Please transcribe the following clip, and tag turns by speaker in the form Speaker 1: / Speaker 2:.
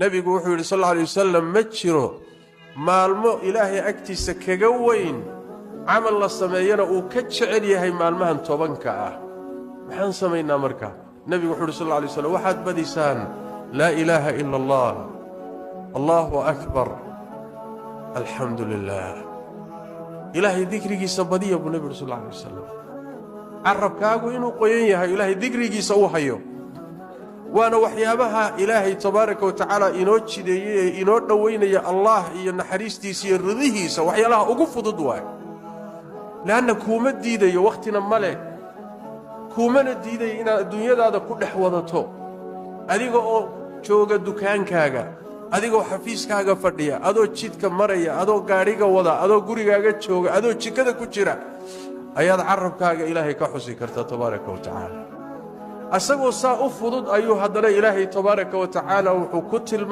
Speaker 1: nabigu wuxuu yiri sallallahu alayhi wasallam ma jiro maalmo ilaahay agtiisa kaga weyn amal la sameeyana uu ka jecel yahay maalmahan tobanka ah maxaan sameeynaa markaa nabigu wuxuu yiri sallallahu alayhi wasallam waxaad badisaan la ilaha illa allah allahu akbar alhamdulillah ilaahay dhikrigiisa badiya buu nabigu sallallahu alayhi wasallam arabkaagu inuu qoyan yahay ilaahay dhikrigiisa uu hayo وانا وحيابها إلهي تبارك وتعالى إنو تشديه إنو دويني الله ينحريستي سير رضيه وحيا لها أقف ضدوها لأن كومة ديدي وقتنا ملك كومة ديدي إن الدنيا هذا كل حوضته أديكو شوغا دكان كاغا أديكو حفيز كاغا فرديا أدو تشيد كمريا أدو غاريغا وضا أدو غوريغا شوغا أدو تشيكدا كجيرا أياد عرب كاغا إلهي كحسي كرتا تبارك وتعالى asagoo saa u fudud ayuu hadana ilaahay tabaaraka wa tacaala wuxuu ku tilmaamay